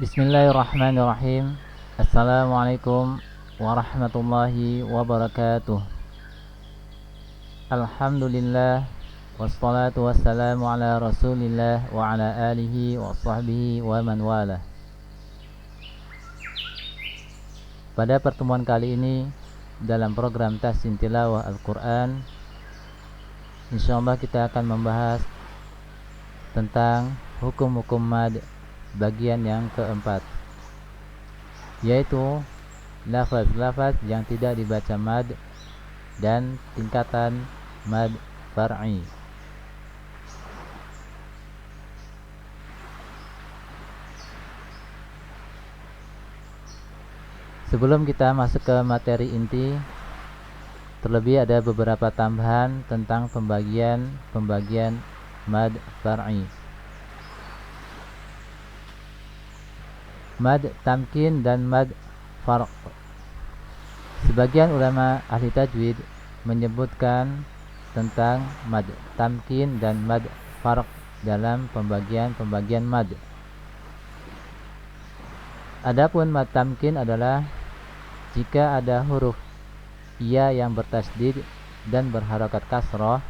Bismillahirrahmanirrahim. Assalamualaikum warahmatullahi wabarakatuh. Alhamdulillah, wassalatu wassalamu ala rasulillah wa ala alihi wa sahbihi wa man wala. Pada pertemuan kali ini dalam program Tahsin Tilawah Al-Quran, insyaallah kita akan membahas tentang hukum-hukum mad bagian yang keempat, yaitu lafaz-lafaz yang tidak dibaca mad dan tingkatan mad far'i. Sebelum kita masuk ke materi inti, terlebih ada beberapa tambahan tentang pembagian mad far'i. Mad tamkin dan mad farq. Sebagian ulama ahli tajwid menyebutkan tentang mad tamkin dan mad farq dalam pembagian mad. Adapun mad tamkin adalah jika ada huruf ya yang bertasdid dan berharokat kasroh.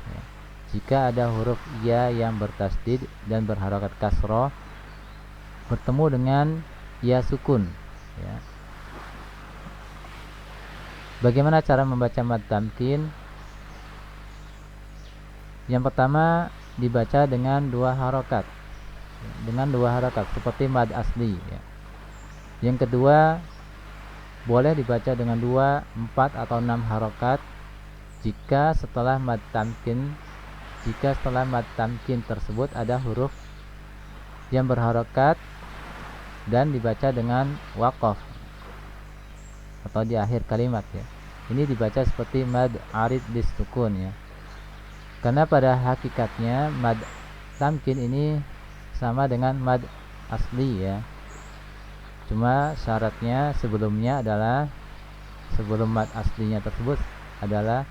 Jika ada huruf ya yang bertasdid dan berharokat kasroh bertemu dengan ya sukun, ya. Bagaimana cara membaca mad tamkin? Yang pertama dibaca dengan dua harokat, seperti mad asli, ya. Yang kedua boleh dibaca dengan 2, 4 atau 6 harokat jika setelah mad tamkin tersebut ada huruf yang berharokat dan dibaca dengan waqaf atau di akhir kalimat, ya. Ini dibaca seperti mad arid bisukun, ya. Karena pada hakikatnya mad tamkin ini sama dengan mad asli, ya. Cuma syaratnya sebelum mad aslinya tersebut adalah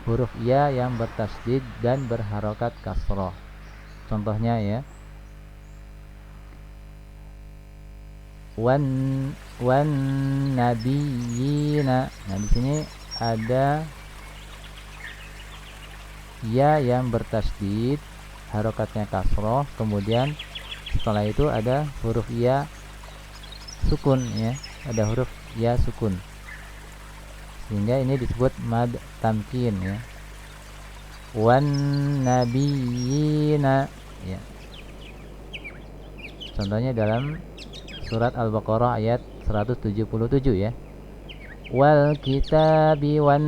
huruf ya yang bertasdid dan berharokat kasroh. Contohnya, ya, wan nabiyina. Nah, di sini ada ya yang bertasdid, harokatnya kasroh, kemudian setelah itu ada huruf ya sukun, ya, ada huruf ya sukun, sehingga ini disebut mad tamkin, ya. Wan nabiyina, ya. Contohnya dalam surat Al-Baqarah ayat 177, ya. Wal kitabi wan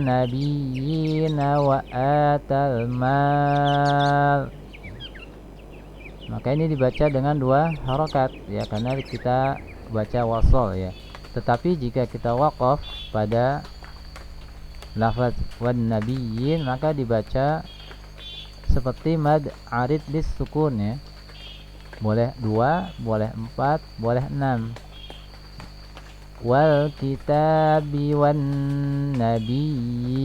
nabiyina wa atal mal. Maka ini dibaca dengan 2 harokat, ya, karena kita baca wasol, ya. Tetapi jika kita waqaf pada lafaz wan nabiyyin maka dibaca seperti mad arid lis sukun, ya. Boleh 2, boleh 4, boleh 6. Wal kitabi wan nabiyyin.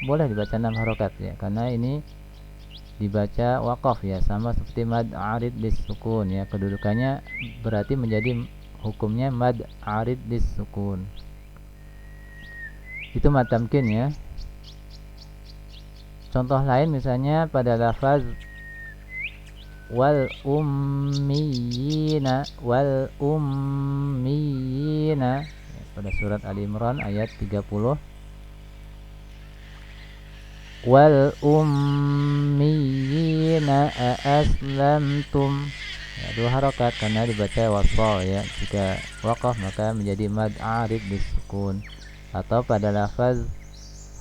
Boleh dibaca 6 harokat, ya, karena ini dibaca waqaf, ya, sama seperti mad arid lis sukun, ya. Kedudukannya berarti menjadi hukumnya mad arid lis sukun. Itu mad tamkin, ya. Contoh lain misalnya pada lafaz wal ummiyina, pada surat Ali Imran ayat 30. Wal ummiyina aslamtum, ya, 2 harokat karena dibaca wasol, ya. Jika waqaf maka menjadi mad arid bisukun. Atau pada lafaz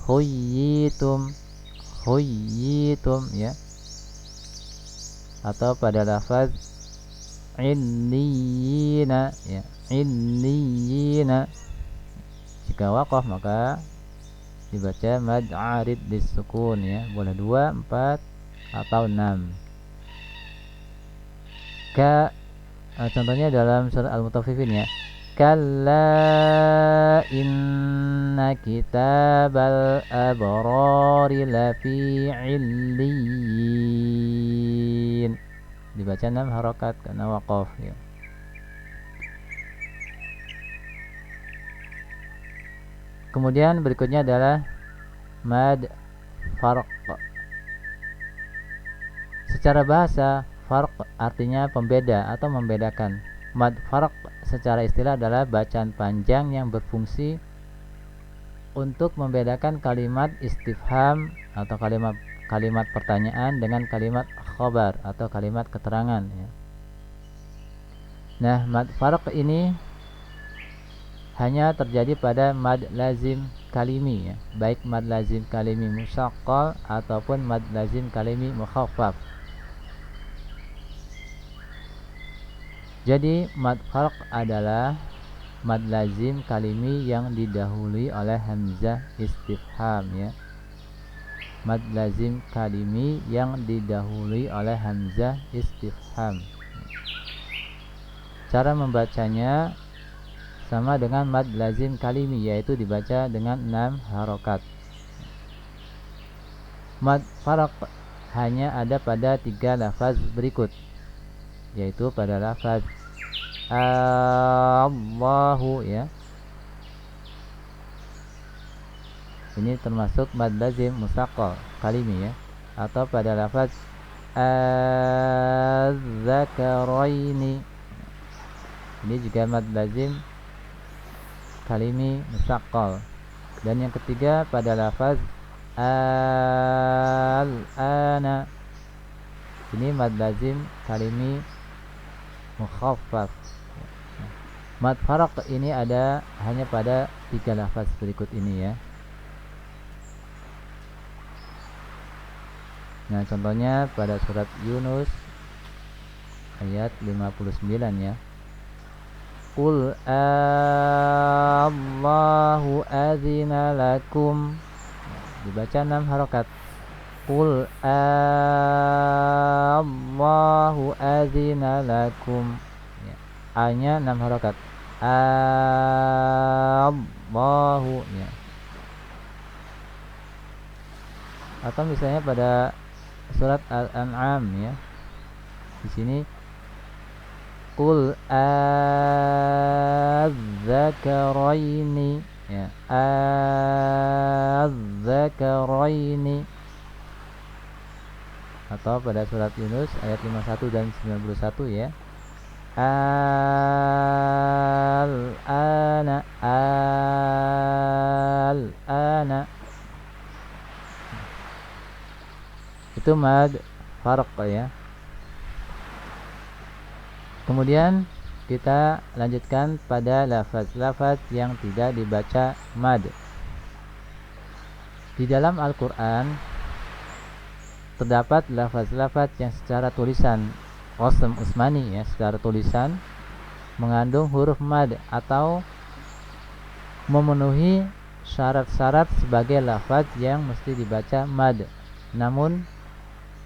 huyitum, ya. Atau pada lafaz inniyina, ya, inniyina. Jika waqaf maka dibaca mad arid bisukun, ya. Boleh 2, 4 atau 6. Contohnya dalam surat Al-Mutaffifin, ya. Kalla inna kitabal abrari lafi illiyin. dibaca 6 harokat karena waqaf ya. Kemudian berikutnya adalah mad farq. Secara bahasa, farq artinya pembeda atau membedakan. Mad farq secara istilah adalah bacaan panjang yang berfungsi untuk membedakan kalimat istifham atau kalimat pertanyaan dengan kalimat khabar atau kalimat keterangan ya. Nah, mad farq ini hanya terjadi pada mad lazim kalimi ya, baik mad lazim kalimi musyaqqal ataupun mad lazim kalimi mukhaffaf. Jadi mad farq adalah mad lazim kalimi yang didahului oleh hamzah istifham ya. Mad lazim kalimi yang didahului oleh hamzah istifham. Cara membacanya sama dengan mad lazim kalimi, yaitu dibaca dengan 6 harokat. Mad farq hanya ada pada 3 lafaz berikut, yaitu pada lafaz Allahu ya. Ini termasuk mad lazim musyaqqal kalimi ya. Atau pada lafaz az-zakaraini. Ini juga mad lazim kalimi musyaqqal. Dan yang ketiga pada lafaz al-ana. Ini mad lazim kalimi mukhaffaf. Mad farq ini ada hanya pada 3 lafaz berikut ini ya. Nah, contohnya pada surat Yunus ayat 59 ya. Qul Allahu adzina lakum. Dibaca 6 harokat. Qul Allahu adzina lakum. A-nya 6 harokat. Allahu ya. Atau misalnya pada surat Al-An'am ya. Di sini Qul az-zakaraini ya. Az-zakaraini. Atau pada surat Yunus ayat 51 dan 91 ya. Al-ana al-ana. Itu mad farq ya. Kemudian kita lanjutkan pada lafaz-lafaz yang tidak dibaca mad. Di dalam Al-Qur'an terdapat lafaz-lafaz yang secara tulisan Qasam Utsmani ya, secara tulisan mengandung huruf mad atau memenuhi syarat-syarat sebagai lafaz yang mesti dibaca mad. Namun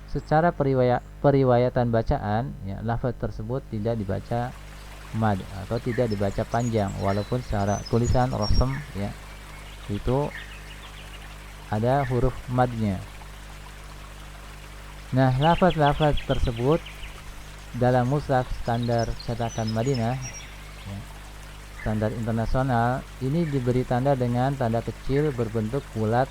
secara periwayatan bacaan ya, lafaz tersebut tidak dibaca mad atau tidak dibaca panjang, walaupun secara tulisan Qasam ya itu ada huruf madnya. Nah, lafaz-lafaz tersebut dalam mushaf standar cetakan Madinah ya, standar internasional ini diberi tanda dengan tanda kecil berbentuk bulat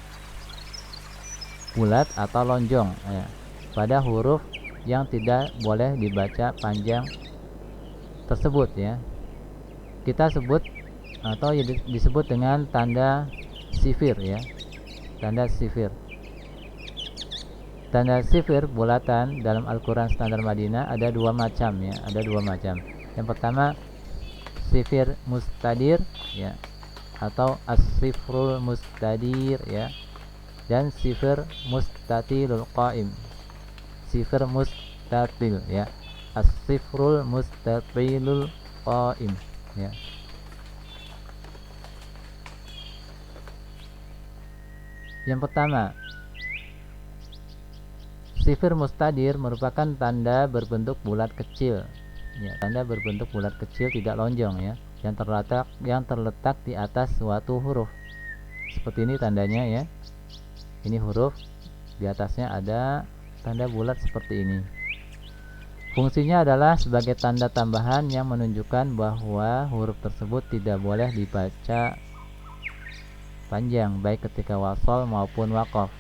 atau lonjong ya, pada huruf yang tidak boleh dibaca panjang tersebut ya. Kita sebut atau disebut dengan tanda sifir ya. Tanda sifir. Tanda sifir bulatan dalam Al-Quran standar Madinah ada 2 macam ya, ada 2 macam. Yang pertama sifir mustadir ya, atau as-sifrul mustadir ya, dan sifir mustatilul qaim. Sifir mustatil ya, as-sifrul mustatilul qaim ya. Yang pertama, sifir mustadir merupakan tanda berbentuk bulat kecil ya, tanda berbentuk bulat kecil tidak lonjong ya, yang terletak di atas suatu huruf. Seperti ini tandanya ya. Ini huruf, di atasnya ada tanda bulat seperti ini. Fungsinya adalah sebagai tanda tambahan yang menunjukkan bahwa huruf tersebut tidak boleh dibaca panjang baik ketika wasol maupun waqaf.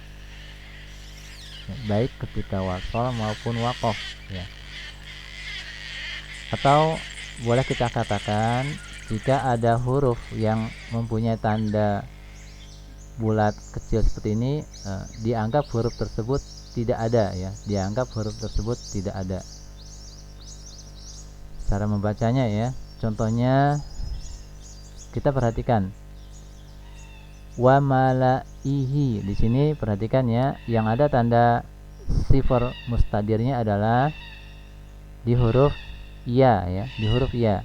Baik ketika wasol maupun waqaf ya. Atau boleh kita katakan jika ada huruf yang mempunyai tanda bulat kecil seperti ini, dianggap huruf tersebut tidak ada ya, dianggap huruf tersebut tidak ada. Cara membacanya ya, contohnya kita perhatikan wa malaihi. Di sini perhatikan ya, yang ada tanda sifar mustadirnya adalah di huruf ya ya, di huruf ya.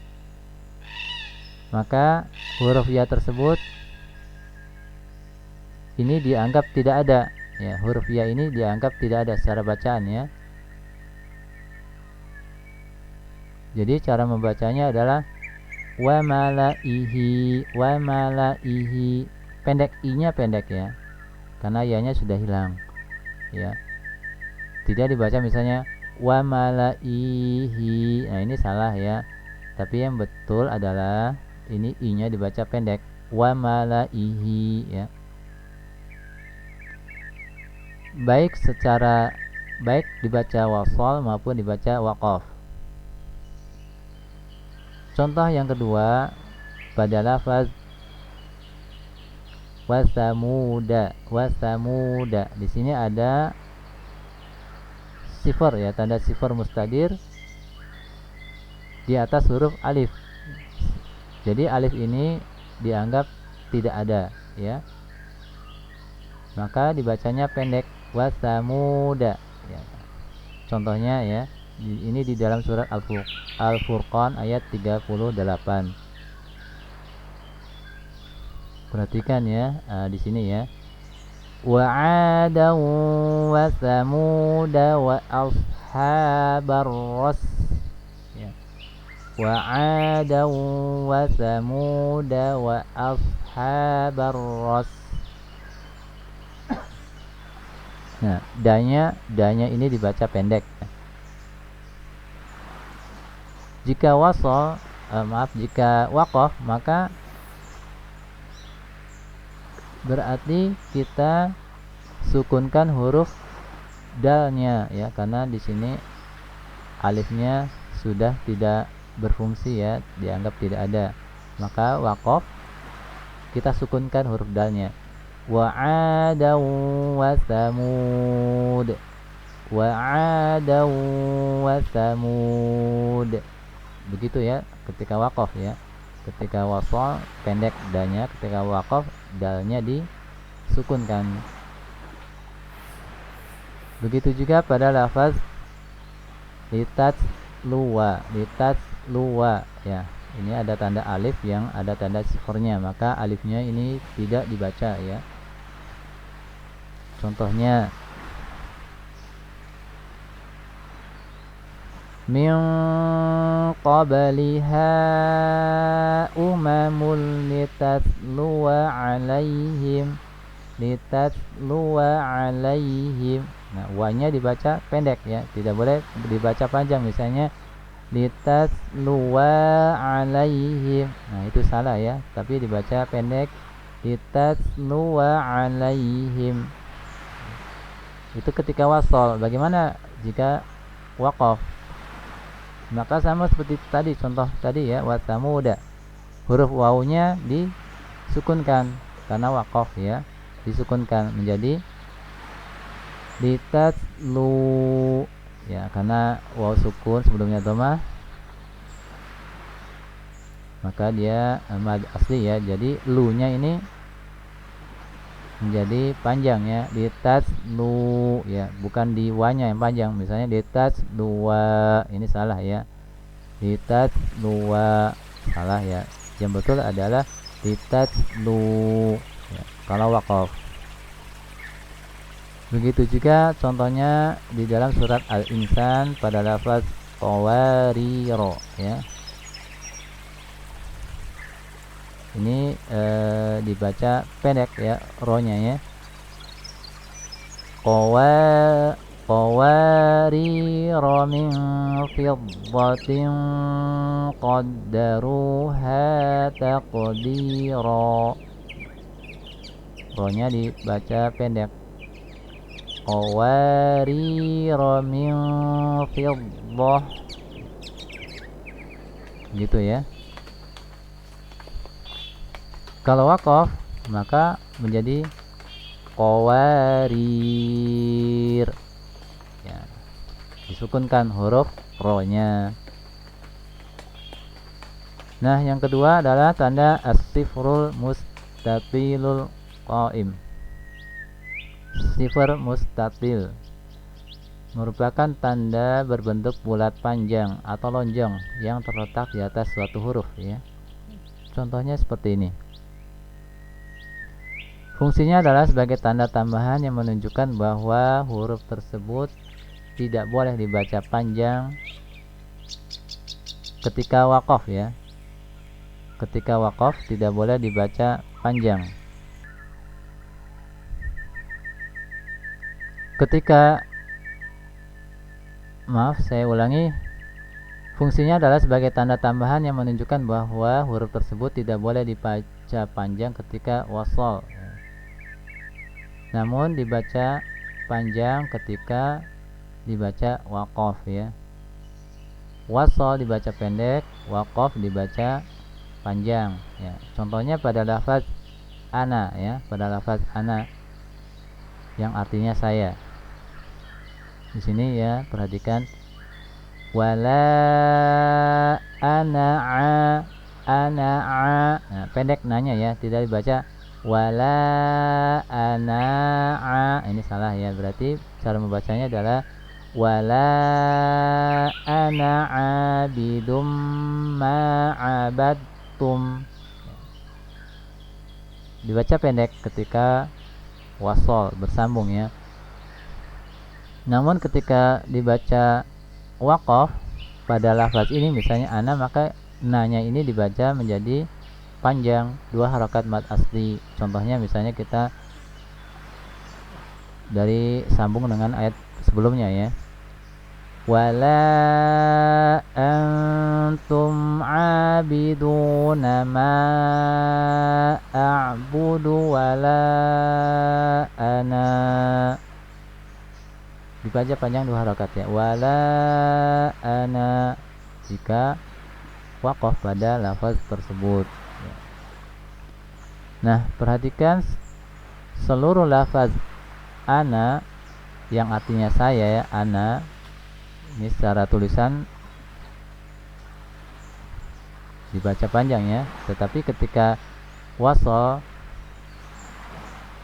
Maka huruf ya tersebut ini dianggap tidak ada ya, huruf ya ini dianggap tidak ada secara bacaan ya. Jadi cara membacanya adalah wa malaihi, wa malaihi. Pendek, i-nya pendek ya, karena ya-nya sudah hilang ya. Tidak dibaca misalnya wa malaihi. Nah ini salah ya. Tapi yang betul adalah ini i-nya dibaca pendek, wa malaihi ya. Baik dibaca wasol maupun dibaca waqaf. Contoh yang kedua pada lafaz wasamuda, wasamuda. Di sini ada sifar ya, tanda sifar mustadir di atas huruf alif. Jadi alif ini dianggap tidak ada ya. Maka dibacanya pendek, wasamuda ya. Contohnya ya, ini di dalam surat Al-Furqan ayat 38. Perhatikan ya, di sini ya. Wa 'adan wa samuda wa ashabar ras ya. Wa 'adan wa samuda wa ashabar ras. Nah, danya ini dibaca pendek. Jika wasol, jika waqaf, maka berarti kita sukunkan huruf dalnya ya, karena di sini alifnya sudah tidak berfungsi ya, dianggap tidak ada. Maka waqaf kita sukunkan huruf dalnya. Wa 'adan wa samud, wa 'adan wa samud. Begitu ya ketika waqaf ya. Ketika wasol pendek danya, ketika waqaf dalnya disukunkan. Begitu juga pada lafaz litatluwa, litatluwa ya. Ini ada tanda alif yang ada tanda sifarnya, maka alifnya ini tidak dibaca ya. Contohnya min qabliha umamul litatluwa alaihim, litatluwa alaihim. Nah, wa-nya dibaca pendek ya, tidak boleh dibaca panjang. Misalnya litatluwa alaihim. Nah, itu salah ya, tapi dibaca pendek, litatluwa alaihim. Itu ketika wasol. Bagaimana jika waqaf? Maka sama seperti tadi, contoh tadi ya, wasamuda. Huruf wawunya disukunkan karena waqaf ya, disukunkan menjadi litatlu ya, karena waw sukun sebelumnya dhamma, maka dia mad asli ya, jadi lu-nya ini menjadi panjang ya, litatlu ya, bukan di wa-nya yang panjang. Misalnya litatluwa, ini salah ya, litatluwa salah ya. Yang betul adalah litatlu ya, kalau waqaf. Begitu juga contohnya di dalam surat Al-Insan pada lafaz qawariro ya. Ini dibaca pendek ya, ro-nya ya. qawarira min fiddatin qaddaruha taqdira. Ro-nya dibaca pendek. Qawarira min fiddah, gitu ya. Kalau waqaf maka menjadi qawarir, ya, disukunkan huruf ro-nya. Nah, yang kedua adalah tanda as-sifrul mustatilul qaim. Sifar mustatil merupakan tanda berbentuk bulat panjang atau lonjong yang terletak di atas suatu huruf, ya. Contohnya seperti ini. Fungsinya adalah sebagai tanda tambahan yang menunjukkan bahwa huruf tersebut tidak boleh dibaca panjang ketika waqaf, ya. Ketika waqaf tidak boleh dibaca panjang. Saya ulangi. Fungsinya adalah sebagai tanda tambahan yang menunjukkan bahwa huruf tersebut tidak boleh dibaca panjang ketika wasol, namun dibaca panjang ketika dibaca waqaf, ya. Wasol dibaca pendek, waqaf dibaca panjang, ya. Contohnya pada lafaz ana, ya, pada lafaz ana yang artinya saya. Di sini, ya, perhatikan wala ana'a, ana'a. Nah, pendek nanya, ya, tidak dibaca wala ana'a. Ini salah, ya. Berarti cara membacanya adalah wala ana'a bidum ma'abadtum. Dibaca pendek ketika wasol, bersambung, ya. Namun ketika dibaca waqaf pada lafaz ini, misalnya ana, maka nanya ini dibaca menjadi panjang, 2 harakat mad asli. Contohnya misalnya kita dari sambung dengan ayat sebelumnya, ya. Wala antum abiduna ma a'budu wala ana. Dibaca panjang 2 harakat, ya. Wala ana jika waqaf pada lafaz tersebut, ya. Nah, perhatikan seluruh lafaz ana yang artinya saya, ya, ana. Ini secara tulisan dibaca panjang, ya, tetapi ketika wasol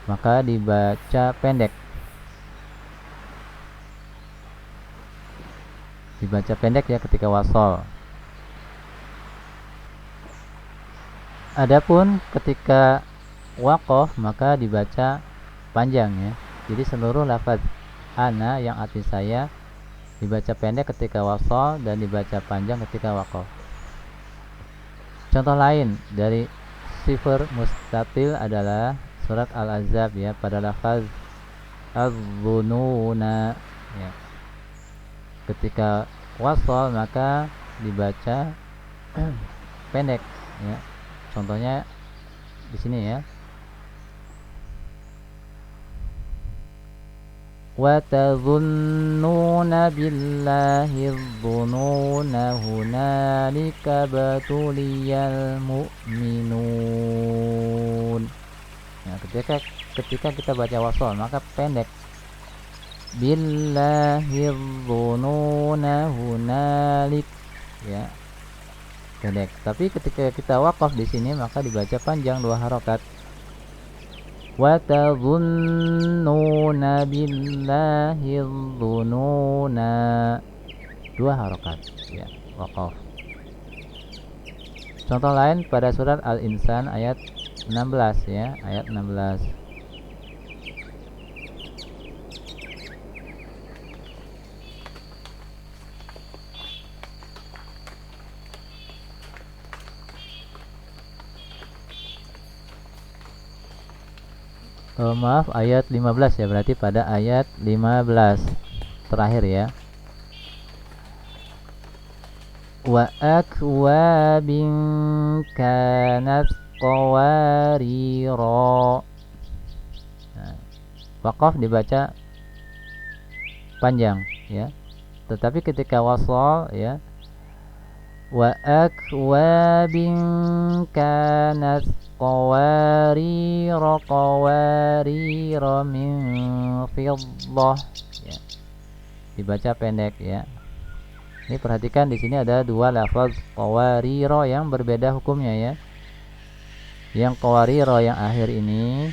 maka dibaca pendek. Dibaca pendek, ya, ketika wasol. Adapun ketika waqaf maka dibaca panjang, ya. Jadi seluruh lafaz ana yang arti saya dibaca pendek ketika wasol dan dibaca panjang ketika waqaf. Contoh lain dari sifar mustatil adalah surat Al-Ahzab, ya, pada lafaz az-zununa, ya. Ketika wasol maka dibaca pendek, ya. Contohnya di sini, ya. Wa tazunnuna billahi dhununa hunalika batuliyal mu'minun. Ya, ketika kita baca wasol maka pendek. Billahi dhununa hunalik, ya, pendek. Tapi ketika kita waqaf di sini maka dibaca panjang 2 harakat. Wa tazunnuna billahi dhununa, 2 harakat, ya, waqaf. Contoh lain pada surat Al-Insan ayat 16, ya, ayat 16. Maaf, ayat 15, ya, berarti pada ayat 15. terakhir ya. Wa akwabin kanat qawarira. Nah, waqaf dibaca panjang ya. Tetapi ketika wasal ya, wa akwabin kanat qawarira min fiddah ya, dibaca pendek ya. Ini perhatikan di sini ada dua lafaz qawarira yang berbeda hukumnya ya. Yang qawarira yang akhir ini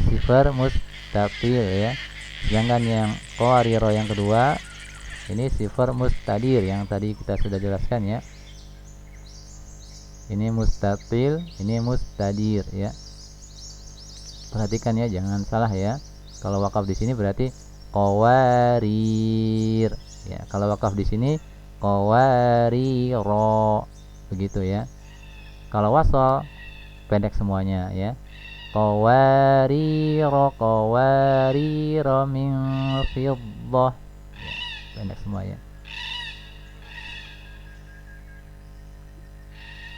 sifar mustatil ya. Sedangkan yang qawarira yang kedua ini sifar mustadir yang tadi kita sudah jelaskan ya. Ini mustatil, ini mustadir ya. Perhatikan ya, jangan salah ya. Kalau wakaf di sini berarti qawarir ya. Kalau wakaf di sini qawariro, begitu ya. Kalau wasal pendek semuanya ya. Qawariro min fiddah ya, pendek semua ya.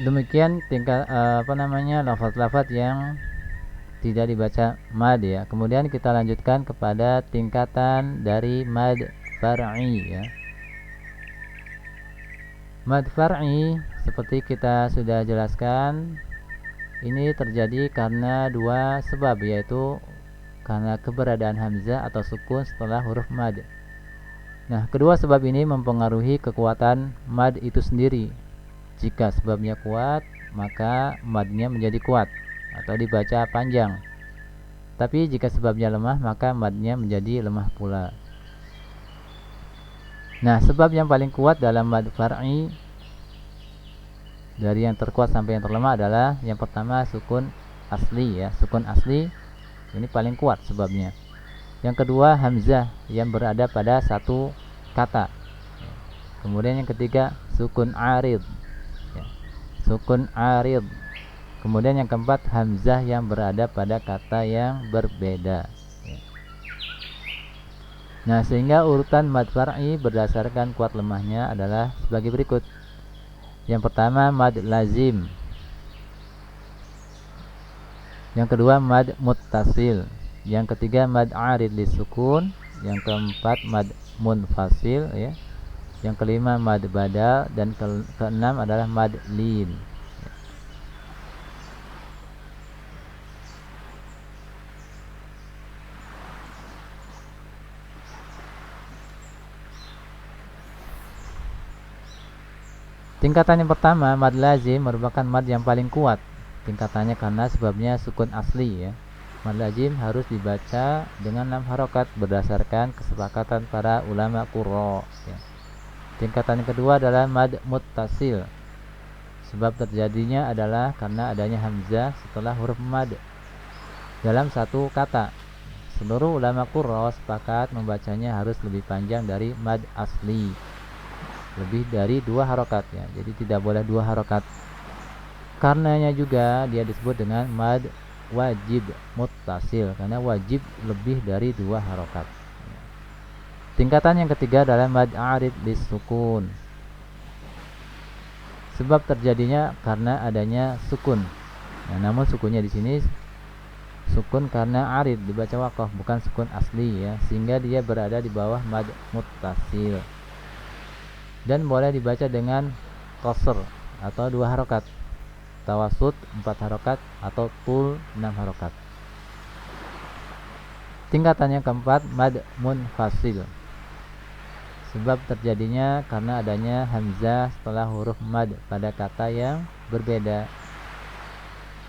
Demikian tingkat lafaz-lafaz yang tidak dibaca mad ya. Kemudian kita lanjutkan kepada tingkatan dari mad far'i ya. Mad far'i seperti kita sudah jelaskan, ini terjadi karena dua sebab, yaitu karena keberadaan hamzah atau sukun setelah huruf mad. Nah, kedua sebab ini mempengaruhi kekuatan mad itu sendiri. Jika sebabnya kuat, maka madnya menjadi kuat atau dibaca panjang. Tapi jika sebabnya lemah, maka madnya menjadi lemah pula. Nah, sebab yang paling kuat dalam mad far'i dari yang terkuat sampai yang terlemah adalah yang pertama sukun asli ya. Sukun asli ini paling kuat sebabnya. Yang kedua hamzah yang berada pada satu kata. Kemudian yang ketiga sukun arid ya. Sukun arid. Kemudian yang keempat hamzah yang berada pada kata yang berbeda ya. Nah, sehingga urutan mad far'i berdasarkan kuat lemahnya adalah sebagai berikut. Yang pertama mad lazim. Yang kedua mad muttasil. Yang ketiga mad arid lisukun. Yang keempat mad munfasil ya. Yang kelima mad badal, dan keenam adalah mad lin. Tingkatan yang pertama mad lazim merupakan mad yang paling kuat tingkatannya karena sebabnya sukun asli ya. Mad lazim harus dibaca dengan 6 harokat berdasarkan kesepakatan para ulama qurra ya. Tingkatan yang kedua adalah mad muttasil. Sebab terjadinya adalah karena adanya hamzah setelah huruf mad dalam satu kata. Seluruh ulama qurra sepakat membacanya harus lebih panjang dari mad asli, lebih dari 2 harokat ya. Jadi tidak boleh 2 harokat. Karenanya juga dia disebut dengan mad wajib muttasil, karena wajib lebih dari 2 harokat. Tingkatan yang ketiga adalah mad arid lisukun. Sebab terjadinya karena adanya sukun. Nah, namun sukunnya di sini sukun karena arid dibaca waqaf, bukan sukun asli ya, sehingga dia berada di bawah mad muttasil. Dan boleh dibaca dengan qasr atau 2 harokat, tawasud 4 harokat, atau tul 6 harokat. Tingkatan yang keempat mad munfasil. Sebab terjadinya karena adanya hamzah setelah huruf mad pada kata yang berbeda.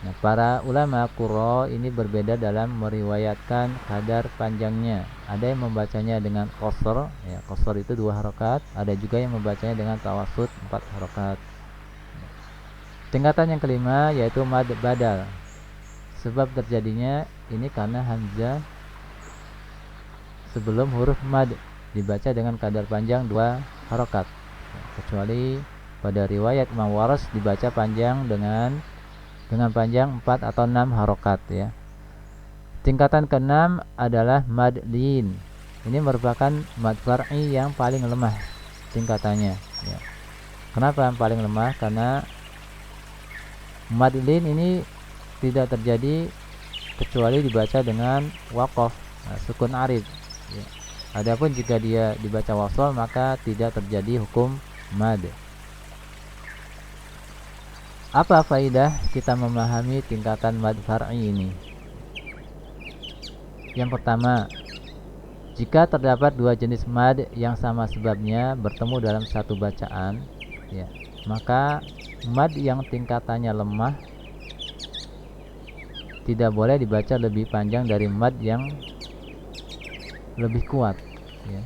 Nah, para ulama qurra ini berbeda dalam meriwayatkan kadar panjangnya. Ada yang membacanya dengan qasr ya, qasr itu 2 harokat. Ada juga yang membacanya dengan tawasud 4 harokat. Tingkatan yang kelima yaitu mad badal. Sebab terjadinya ini karena hamzah sebelum huruf mad dibaca dengan kadar panjang 2 harokat ya, kecuali pada riwayat Imam Waras dibaca panjang dengan panjang 4 atau 6 harokat ya. Tingkatan keenam adalah mad lin. ini merupakan mad far'i yang paling lemah tingkatannya ya. Kenapa yang paling lemah? Karena mad lin ini tidak terjadi kecuali dibaca dengan waqaf, sukun arid ya. Adapun jika dia dibaca wasol maka tidak terjadi hukum mad. Apa faidah kita memahami tingkatan mad far'i ini? Yang pertama, jika terdapat dua jenis mad yang sama sebabnya bertemu dalam satu bacaan ya, maka mad yang tingkatannya lemah tidak boleh dibaca lebih panjang dari mad yang lebih kuat ya.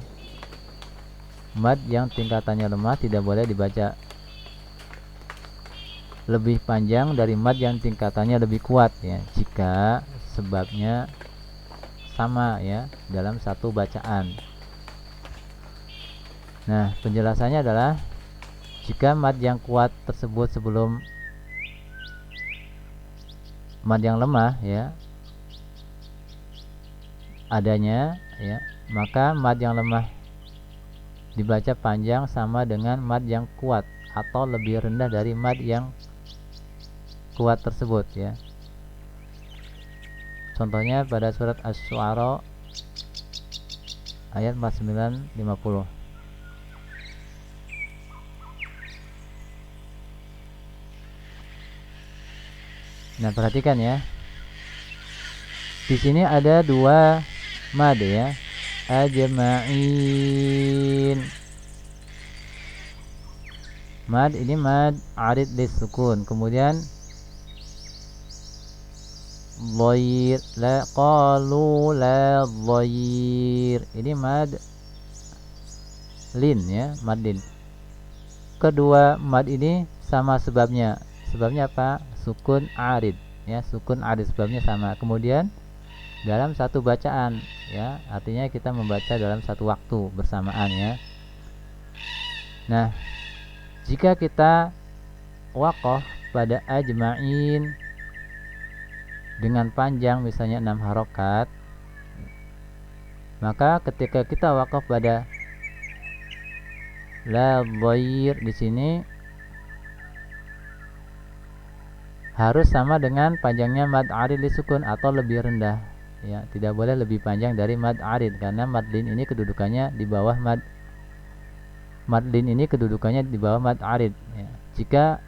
Mad yang tingkatannya lemah tidak boleh dibaca lebih panjang dari mad yang tingkatannya lebih kuat ya, jika sebabnya sama ya dalam satu bacaan. Nah, penjelasannya adalah jika mad yang kuat tersebut sebelum mad yang lemah ya adanya ya, maka mad yang lemah dibaca panjang sama dengan mad yang kuat atau lebih rendah dari mad yang kuat tersebut ya. Contohnya pada surat Asy-Syu'ara ayat 49-50. Nah, perhatikan ya. Di sini ada dua mad ya. Ajma'in. Mad ini mad arid lis sukun. Kemudian dhair, la qalu la dhair, ini mad lin ya, mad lin. Kedua mad ini sama sebabnya. Sebabnya apa? Sukun arid ya, sukun arid sebabnya sama. Kemudian dalam satu bacaan ya, artinya kita membaca dalam satu waktu bersamaan ya. Nah, jika kita waqaf pada ajma'in dengan panjang misalnya 6 harokat, maka ketika kita waqaf pada la dhair di sini harus sama dengan panjangnya mad arid li sukun atau lebih rendah ya, tidak boleh lebih panjang dari mad arid karena mad lin ini kedudukannya di bawah mad lin ini kedudukannya di bawah mad arid ya. Jika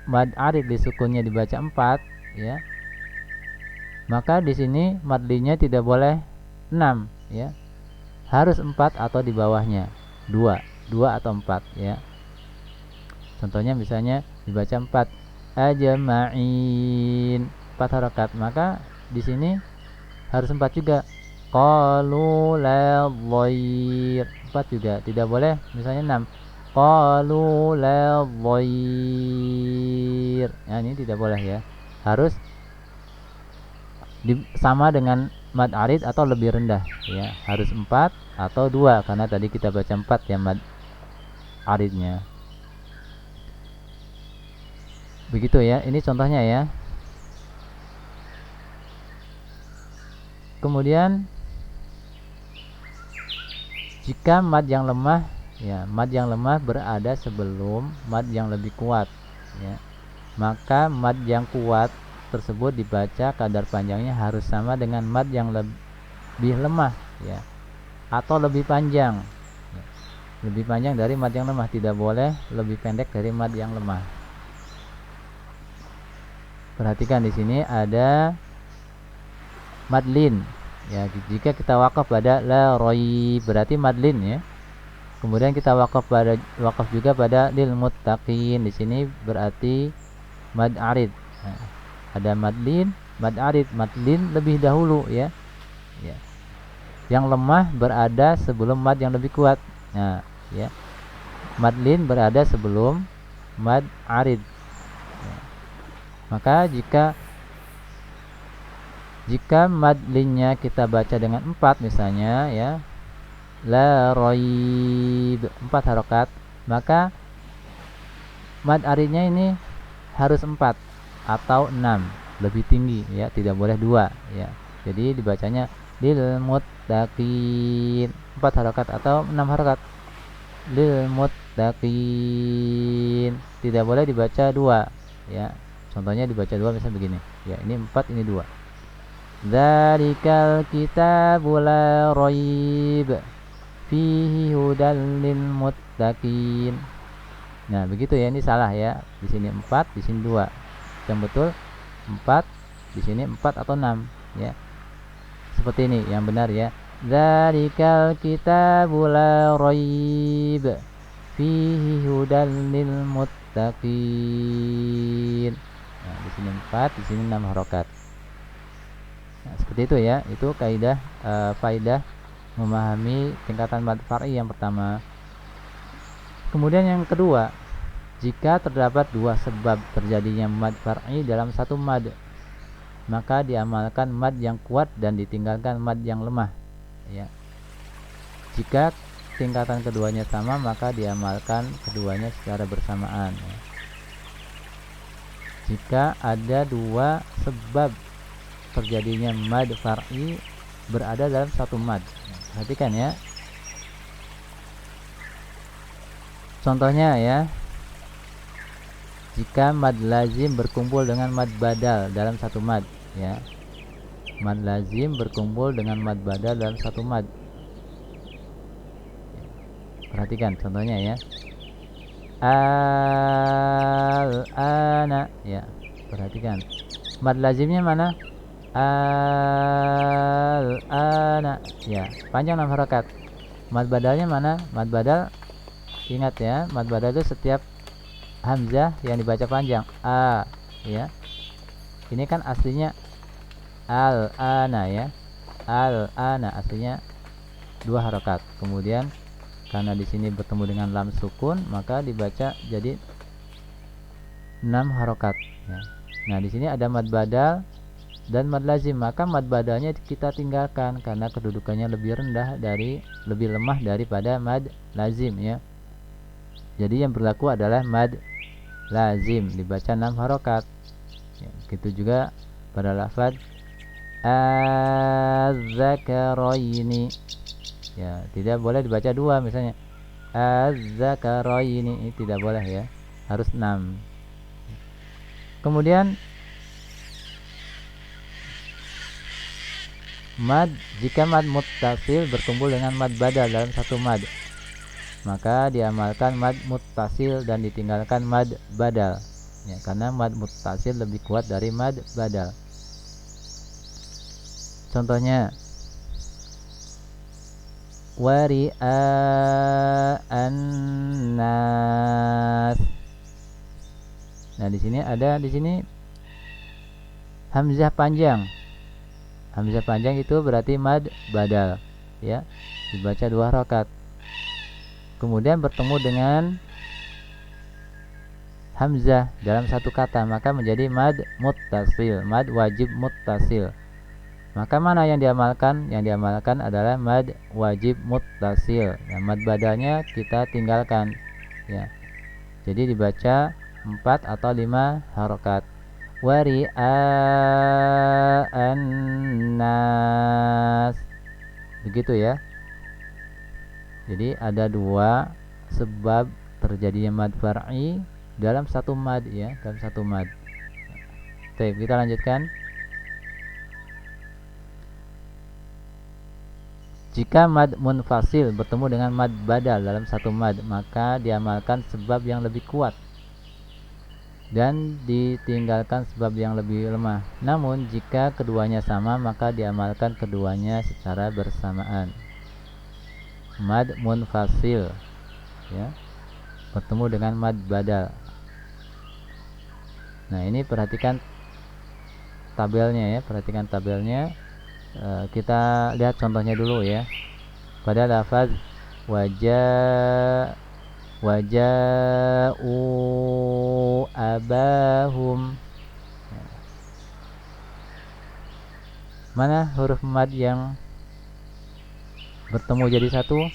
mad arid li sukunnya dibaca 4 ya, maka di sini mad linnya tidak boleh 6 ya. Harus 4 atau di bawahnya 2 atau 4 ya. Contohnya misalnya dibaca 4 ajma'in 4 harakat, maka di sini harus 4 juga. Qalu la dhair 4 juga, tidak boleh misalnya 6 qalu la dhair. Nah, ini tidak boleh ya. Harus sama dengan mad arid atau lebih rendah ya, harus 4 atau 2 karena tadi kita baca 4 ya mad aridnya. Begitu ya, ini contohnya ya. Kemudian jika mad yang lemah ya, mad yang lemah berada sebelum mad yang lebih kuat ya, maka mad yang kuat tersebut dibaca kadar panjangnya harus sama dengan mad yang lebih lemah ya, atau lebih panjang ya. Lebih panjang dari mad yang lemah, tidak boleh lebih pendek dari mad yang lemah. Perhatikan di sini ada mad lin ya, jika kita waqaf pada la raib berarti mad lin ya. Kemudian kita waqaf juga pada lil muttaqin, di sini berarti mad arid. Nah, ada mad lin, mad arid. Mad lin lebih dahulu ya. Ya. Yang lemah berada sebelum mad yang lebih kuat. Nah, ya. Mad lin berada sebelum mad arid. Ya. Maka jika mad linnya kita baca dengan 4 misalnya ya, la raib 4 harokat, maka mad aridnya ini harus 4 atau 6 lebih tinggi ya, tidak boleh 2 ya. Jadi dibacanya lil muttaqin, 4 harokat atau 6 harokat. Lil muttaqin, tidak boleh dibaca 2 ya. Contohnya dibaca 2 misalnya begini ya, ini 4 ini 2. Dzalikal kitabu la raib fihi hudal lil muttaqin. Nah begitu ya, ini salah ya, di sini 4, di sini 2. Yang betul 4, di sini 4 atau 6 ya, seperti ini yang benar ya. Dzalikal kitabu la raib fihi hudal lil muttaqin. Nah di sini 4, di sini 6 harokat. Nah, seperti itu ya, itu kaidah faidah memahami tingkatan mad far'i yang pertama. Kemudian yang kedua, jika terdapat 2 sebab terjadinya mad far'i dalam satu mad, maka diamalkan mad yang kuat dan ditinggalkan mad yang lemah ya. Jika tingkatan keduanya sama, maka diamalkan keduanya secara bersamaan ya. Jika ada 2 sebab terjadinya mad far'i berada dalam satu mad, perhatikan ya. Contohnya ya, jika mad lazim berkumpul dengan mad badal dalam satu mad ya. Mad lazim berkumpul dengan mad badal dalam satu mad. Perhatikan contohnya ya. Al-ana ya. Perhatikan. Mad lazimnya mana? Al-ana ya, panjang 6 harokat. Mad badalnya mana? Mad badal, ingat ya, mad badal itu setiap hamzah yang dibaca panjang a ya. Ini kan aslinya al-ana ya. Al-ana aslinya 2 harokat. Kemudian karena di sini bertemu dengan lam sukun, maka dibaca jadi 6 harokat ya. Nah di sini ada mad badal dan mad lazim, maka mad badalnya kita tinggalkan karena kedudukannya lebih rendah lebih lemah daripada mad lazim ya. Jadi yang berlaku adalah mad lazim, dibaca 6 harokat ya. Begitu juga pada lafaz az-zakaraini ya, tidak boleh dibaca 2 misalnya az-zakaraini, ini tidak boleh ya, harus 6. Kemudian mad, jika mad muttasil berkumpul dengan mad badal dalam satu mad, maka diamalkan mad muttasil dan ditinggalkan mad badal ya, karena mad muttasil lebih kuat dari mad badal. Contohnya wari'an nas. Nah di sini hamzah panjang. Hamzah panjang itu berarti mad badal ya, dibaca 2 harokat. Kemudian bertemu dengan hamzah dalam satu kata, maka menjadi mad muttasil, mad wajib muttasil. Maka mana yang diamalkan? Yang diamalkan adalah mad wajib muttasil. Nah, mad badalnya kita tinggalkan ya. Jadi dibaca 4 atau 5 harokat. Wari'an nas. Begitu ya. Jadi ada 2 sebab terjadinya mad far'i dalam satu mad ya, dalam satu mad. Baik, kita lanjutkan. Jika mad munfasil bertemu dengan mad badal dalam satu mad, maka diamalkan sebab yang lebih kuat dan ditinggalkan sebab yang lebih lemah. Namun jika keduanya sama, maka diamalkan keduanya secara bersamaan. Mad munfasil ya, bertemu dengan mad badal. Nah ini perhatikan tabelnya ya, perhatikan tabelnya. Kita lihat contohnya dulu ya. Pada lafaz waja'u abahum, mana huruf mad yang bertemu jadi satu?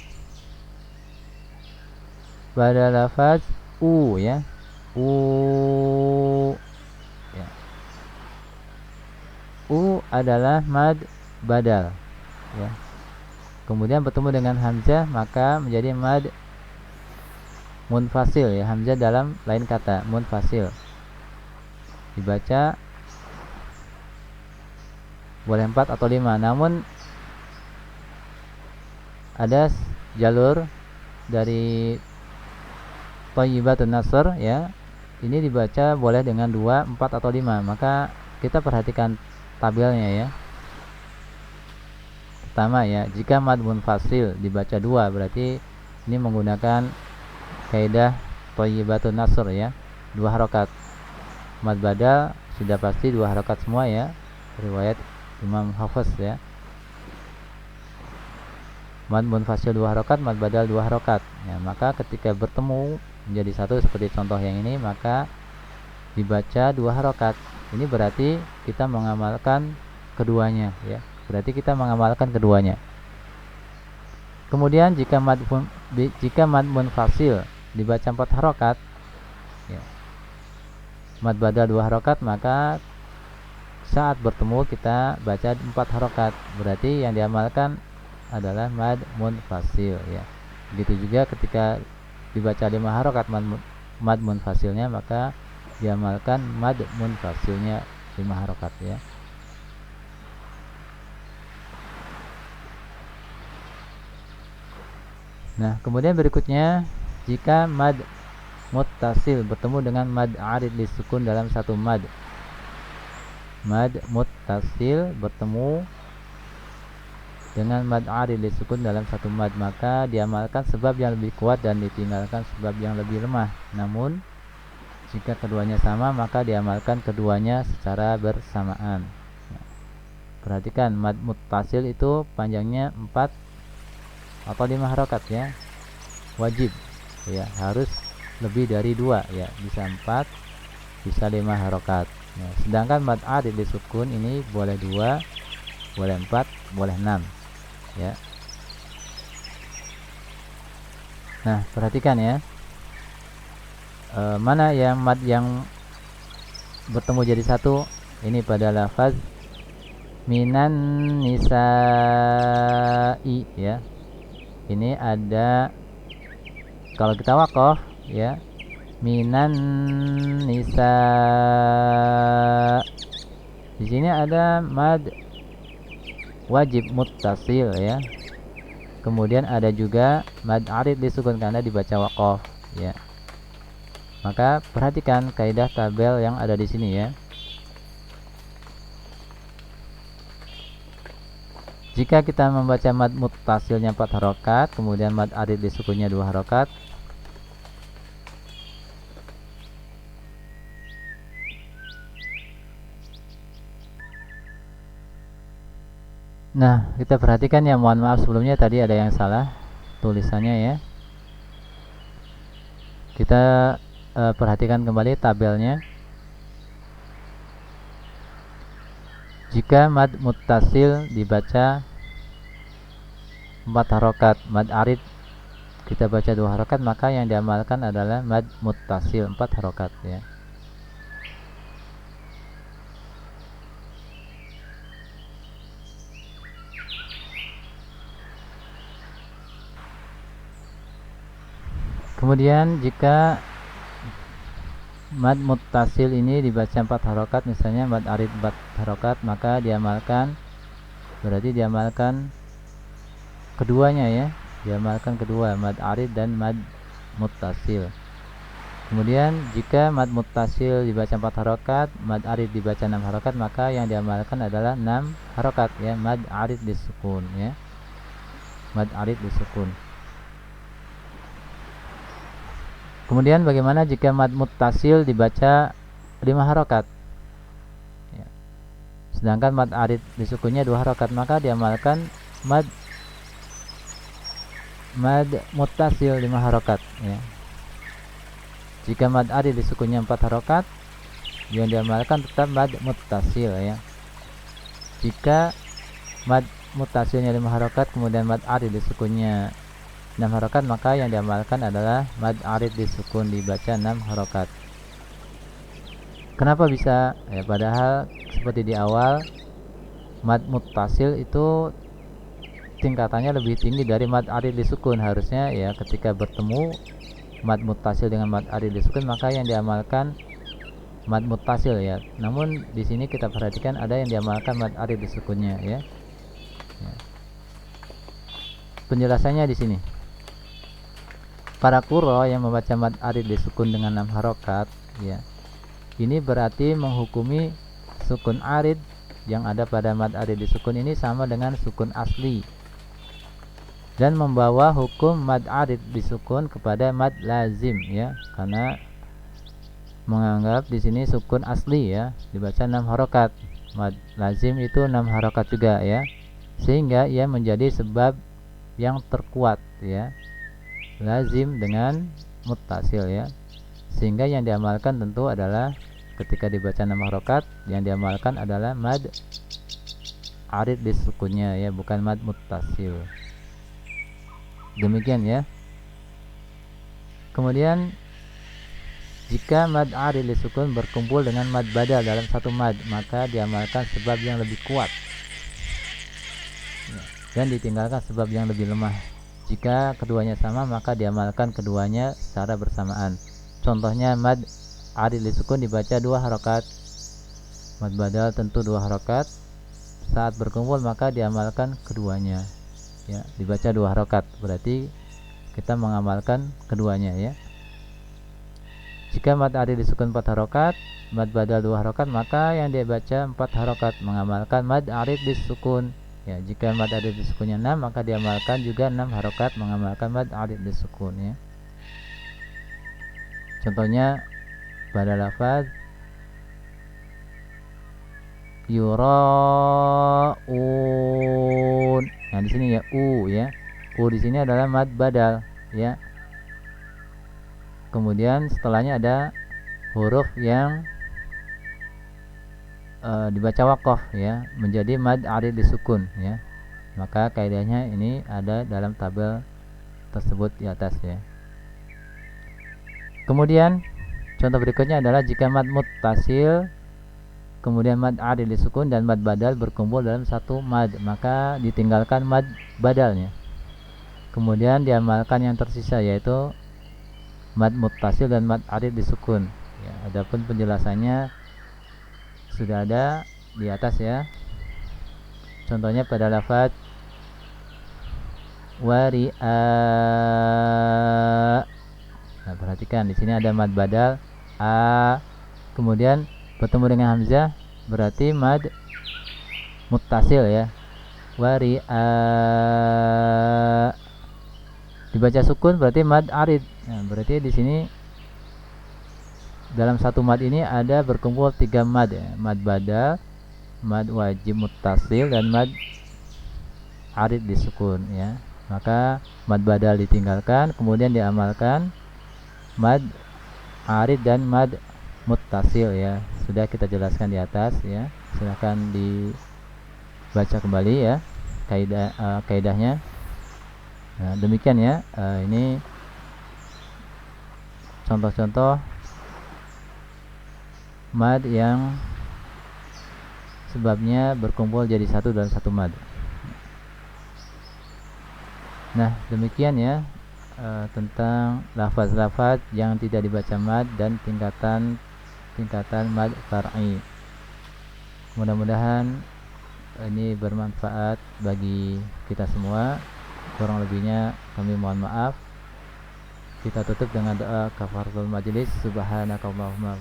Pada lafaz u ya, u ya. U adalah mad badal ya. Kemudian bertemu dengan hamzah maka menjadi mad munfasil ya. Hamzah dalam lain kata munfasil dibaca boleh 4 atau 5, namun ada jalur dari Thayyibatun Nasr ya, ini dibaca boleh dengan 2, 4 atau 5. Maka kita perhatikan tabelnya ya. Pertama ya, jika mad munfasil dibaca 2 berarti ini menggunakan kaidah Thayyibatun Nasr ya, 2 harokat. Mad badal sudah pasti 2 harokat semua ya, riwayat Imam Hafiz ya. Mad munfasil 2 harokat, mad badal 2 harokat ya, maka ketika bertemu menjadi satu seperti contoh yang ini maka dibaca 2 harokat. Ini berarti kita mengamalkan keduanya ya, berarti kita mengamalkan keduanya. Kemudian jika mad munfasil dibaca 4 harokat ya, mad badal 2 harokat, maka saat bertemu kita baca 4 harokat, berarti yang diamalkan adalah mad munfasil ya. Begitu juga ketika dibaca 5 harokat mad munfasilnya, maka diamalkan mad munfasilnya 5 harokat ya. Nah, kemudian berikutnya jika mad muttasil bertemu dengan mad arid disukun dalam satu mad. Mad muttasil bertemu dengan mad arid disukun dalam satu mad, maka diamalkan sebab yang lebih kuat dan ditinggalkan sebab yang lebih lemah. Namun jika keduanya sama maka diamalkan keduanya secara bersamaan. Perhatikan mad muttasil itu panjangnya 4 atau 5 harokat ya, wajib ya, harus lebih dari 2 ya, bisa 4 bisa 5 harokat ya. Sedangkan mad arid disukun ini boleh 2, boleh 4, boleh 6 ya. Nah, perhatikan ya, mana yang mad yang bertemu jadi satu. Ini pada lafaz minan nisa'i ya. Ini ada, kalau kita waqaf ya, minan nisa. Di sini ada mad wajib muttasil ya. Kemudian ada juga mad arid disukun karena dibaca waqaf ya. Maka perhatikan kaidah tabel yang ada di sini ya. Jika kita membaca mad muttasilnya 4 harokat, kemudian mad arid disukunnya 2 harokat, nah kita perhatikan ya, mohon maaf sebelumnya tadi ada yang salah tulisannya ya. Kita perhatikan kembali tabelnya. Jika mad muttasil dibaca 4 harokat, mad arid kita baca 2 harokat, maka yang diamalkan adalah mad muttasil 4 harokat ya. Kemudian jika mad muttasil ini dibaca 4 harokat, misalnya mad arid 4 harokat, maka diamalkan, berarti diamalkan keduanya ya, diamalkan kedua, mad arid dan mad muttasil. Kemudian jika mad muttasil dibaca 4 harokat, mad arid dibaca 6 harokat, maka yang diamalkan adalah 6 harokat ya, mad arid disukun ya, mad arid disukun. Kemudian bagaimana jika mad muttasil dibaca 5 harokat ya, sedangkan mad arid disukunnya 2 harokat, maka diamalkan mad muttasil 5 harokat ya. Jika mad arid disukunnya 4 harokat, yang diamalkan tetap mad muttasil ya. Jika mad muttasilnya 5 harokat, kemudian mad arid disukunnya 6 harokat, maka yang diamalkan adalah mad arid disukun dibaca 6 harokat. Kenapa bisa ya, padahal seperti di awal mad muttasil itu tingkatannya lebih tinggi dari mad arid disukun. Harusnya ya ketika bertemu mad muttasil dengan mad arid disukun maka yang diamalkan mad muttasil ya. Namun di sini kita perhatikan ada yang diamalkan mad arid disukunnya ya. Penjelasannya di sini. Para qurra yang membaca mad arid disukun dengan 6 harokat ya. Ini berarti menghukumi sukun arid yang ada pada mad arid disukun ini sama dengan sukun asli dan membawa hukum mad arid disukun kepada mad lazim ya, karena menganggap di sini sukun asli ya dibaca 6 harokat. Mad lazim itu 6 harokat juga ya, sehingga ia menjadi sebab yang terkuat ya, lazim dengan muttasil ya, sehingga yang diamalkan tentu adalah ketika dibaca 6 harokat yang diamalkan adalah mad arid disukunnya ya, bukan mad muttasil. Demikian ya. Kemudian jika mad arid disukun berkumpul dengan mad badal dalam satu mad, maka diamalkan sebab yang lebih kuat dan ditinggalkan sebab yang lebih lemah. Jika keduanya sama maka diamalkan keduanya secara bersamaan. Contohnya mad arid disukun dibaca 2 harokat, mad badal tentu 2 harokat. Saat berkumpul maka diamalkan keduanya ya, dibaca 2 harokat, berarti kita mengamalkan keduanya ya. Jika mad arid disukun 4 harokat, mad badal 2 harokat, maka yang dibaca 4 harokat mengamalkan mad arid disukun ya. Jika mad arid disukunnya 6 maka diamalkan juga 6 harokat mengamalkan mad arid disukun ya. Contohnya pada lafaz yuraun. Nah di sini ya u ya. U di sini adalah mad badal ya. Kemudian setelahnya ada huruf yang dibaca waqaf ya, menjadi mad arid disukun ya. Maka kaidahnya ini ada dalam tabel tersebut di atas ya. Kemudian contoh berikutnya adalah jika mad muttasil kemudian mad arid disukun dan mad badal berkumpul dalam satu mad, maka ditinggalkan mad badalnya. Kemudian diamalkan yang tersisa yaitu mad muttasil dan mad arid disukun ya. Adapun penjelasannya sudah ada di atas ya. Contohnya pada lafaz wari'a. Nah, perhatikan di sini ada mad badal a, kemudian bertemu dengan hamzah berarti mad muttasil ya. Wari'a dibaca sukun berarti mad arid. Nah, berarti di sini dalam satu mad ini ada berkumpul 3 mad ya. Mad badal, mad wajib muttasil dan mad arid disukun ya. Maka mad badal ditinggalkan, kemudian diamalkan mad arid dan mad muttasil ya. Sudah kita jelaskan di atas ya. Silahkan dibaca kembali ya kaidahnya. Nah, demikian ya. Ini contoh-contoh mad yang sebabnya berkumpul jadi satu dalam satu mad. Nah, demikian ya tentang lafaz-lafaz yang tidak dibaca mad dan tingkatan mad far'i. Mudah-mudahan ini bermanfaat bagi kita semua. Kurang lebihnya kami mohon maaf. Kita tutup dengan doa kafaratul majlis. Subhanakallahumma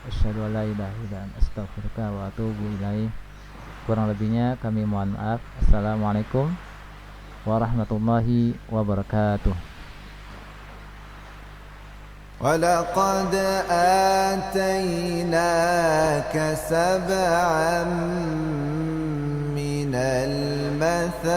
asyhadu an la ilaha illa anta astaghfiruka wa atubu ilaik. Kurang lebihnya kami mohon maaf. Assalamualaikum warahmatullahi wabarakatuh. ولقد آتيناك سبعا من المثاني